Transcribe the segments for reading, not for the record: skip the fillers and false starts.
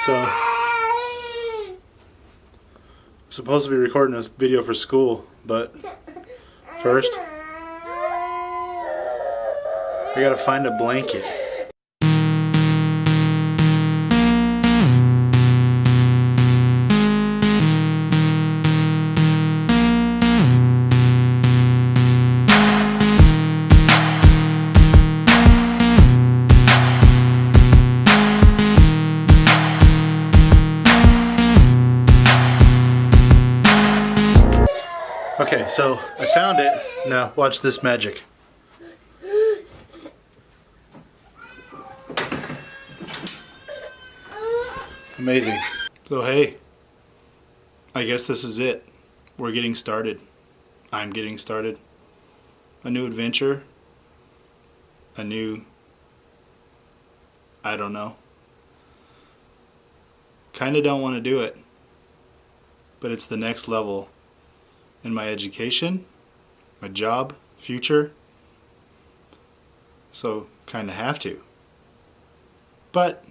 So, I'm supposed to be recording this video for school, but first, I gotta find a blanket. Okay, so I found it. Now watch this magic. Amazing. So hey, I guess this is it. We're getting started. I'm getting started. A new adventure. A new... I don't know. Kinda don't want to do it. But it's the next level in my education, my job, future. So kinda have to. But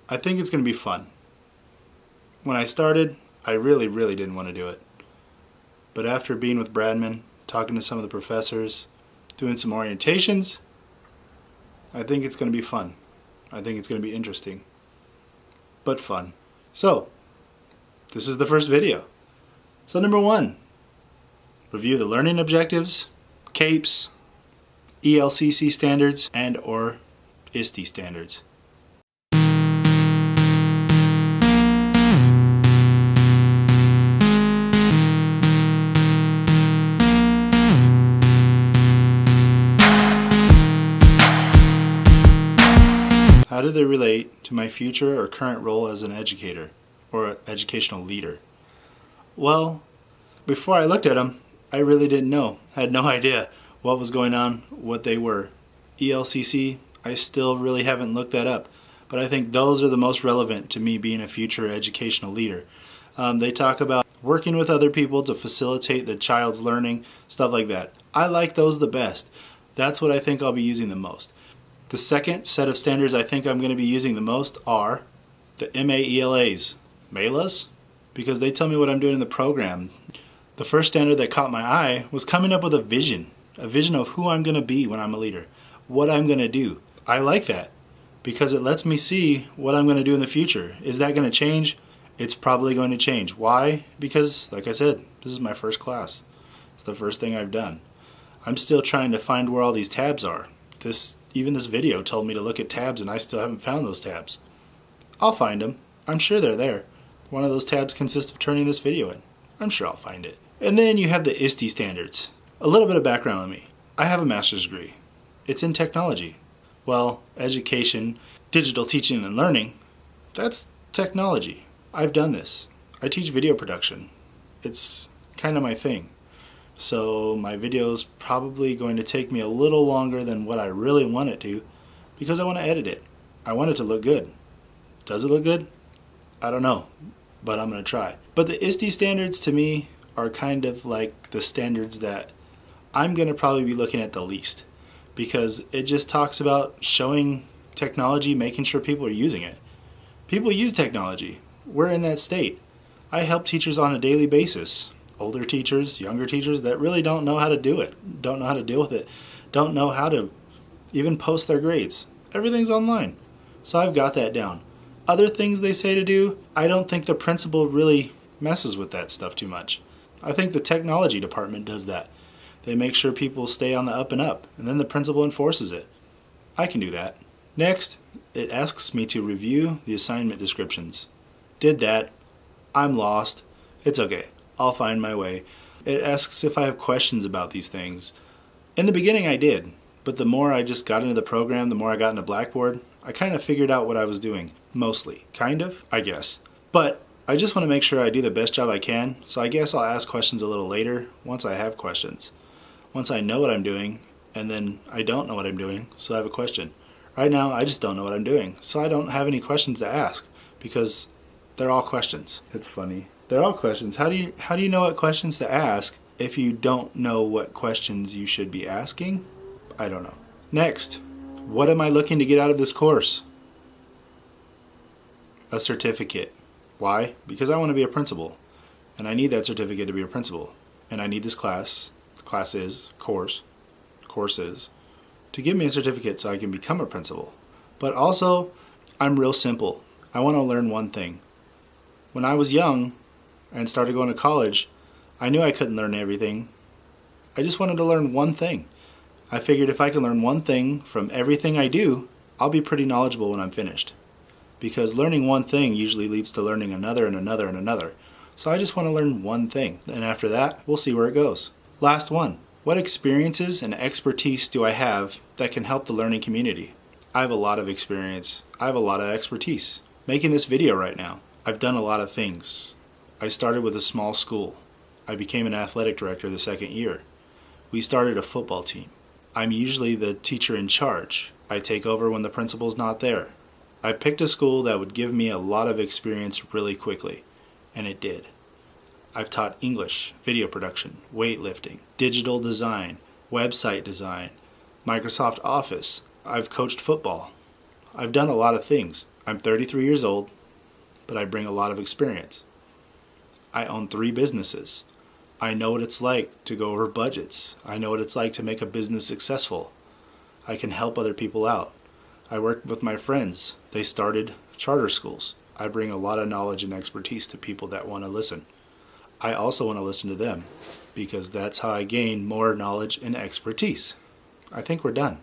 I think it's gonna be fun. When I started, I really didn't want to do it. But after being with Brandman, talking to some of the professors, doing some orientations, I think it's going to be fun. I think it's going to be interesting. But fun. So, this is the first video. So number 1, review the learning objectives, CAPES, ELCC standards, and or ISTE standards. How do they relate to my future or current role as an educator or an educational leader? Well, before I looked at them, I really didn't know. I had no idea what was going on, what they were. ELCC, I still really haven't looked that up, but I think those are the most relevant to me being a future educational leader. They talk about working with other people to facilitate the child's learning, stuff like that. I like those the best. That's what I think I'll be using the most. The second set of standards I think I'm going to be using the most are the MAELAs. MELAs? Because they tell me what I'm doing in the program. The first standard that caught my eye was coming up with a vision of who I'm going to be when I'm a leader, what I'm going to do. I like that because it lets me see what I'm going to do in the future. Is that going to change? It's probably going to change. Why? Because, like I said, this is my first class. It's the first thing I've done. I'm still trying to find where all these tabs are. Even this video told me to look at tabs and I still haven't found those tabs. I'll find them. I'm sure they're there. One of those tabs consists of turning this video in. I'm sure I'll find it. And then you have the ISTE standards. A little bit of background on me. I have a master's degree. It's in technology. Well, education, digital teaching and learning, that's technology. I've done this. I teach video production. It's kind of my thing. So my video is probably going to take me a little longer than what I really want it to because I want to edit it. I want it to look good. Does it look good? I don't know, but I'm going to try. But the ISTE standards to me are kind of like the standards that I'm going to probably be looking at the least because it just talks about showing technology, making sure people are using it. People use technology. We're in that state. I help teachers on a daily basis. Older teachers, younger teachers that really don't know how to do it, don't know how to deal with it, don't know how to even post their grades. Everything's online. So I've got that down. Other things they say to do, I don't think the principal really messes with that stuff too much. I think the technology department does that. They make sure people stay on the up and up, and then the principal enforces it. I can do that. Next, it asks me to review the assignment descriptions. Did that. I'm lost. It's okay. I'll find my way. It asks if I have questions about these things. In the beginning I did, but the more I just got into the program, the more I got into Blackboard, I kind of figured out what I was doing. Mostly. Kind of, I guess. But I just want to make sure I do the best job I can, so I guess I'll ask questions a little later once I have questions. Once I know what I'm doing, and then I don't know what I'm doing, so I have a question. Right now, I just don't know what I'm doing, so I don't have any questions to ask because they're all questions. It's funny. They're all questions. How do you know what questions to ask if you don't know what questions you should be asking? I don't know. Next, what am I looking to get out of this course? a certificate. Why? Because I want to be a principal. And I need that certificate to be a principal. And I need this courses, to give me a certificate so I can become a principal. But also, I'm real simple. I want to learn one thing. When I was young and started going to college, I knew I couldn't learn everything. I just wanted to learn one thing. I figured if I can learn one thing from everything I do, I'll be pretty knowledgeable when I'm finished. Because learning one thing usually leads to learning another and another and another. So I just want to learn one thing. And after that, we'll see where it goes. Last one. What experiences and expertise do I have that can help the learning community? I have a lot of experience. I have a lot of expertise. Making this video right now, I've done a lot of things. I started with a small school. I became an athletic director the second year. We started a football team. I'm usually the teacher in charge. I take over when the principal's not there. I picked a school that would give me a lot of experience really quickly, and it did. I've taught English, video production, weightlifting, digital design, website design, Microsoft Office. I've coached football. I've done a lot of things. I'm 33 years old, but I bring a lot of experience. I own 3 businesses. I know what it's like to go over budgets. I know what it's like to make a business successful. I can help other people out. I work with my friends. They started charter schools. I bring a lot of knowledge and expertise to people that want to listen. I also want to listen to them because that's how I gain more knowledge and expertise. I think we're done.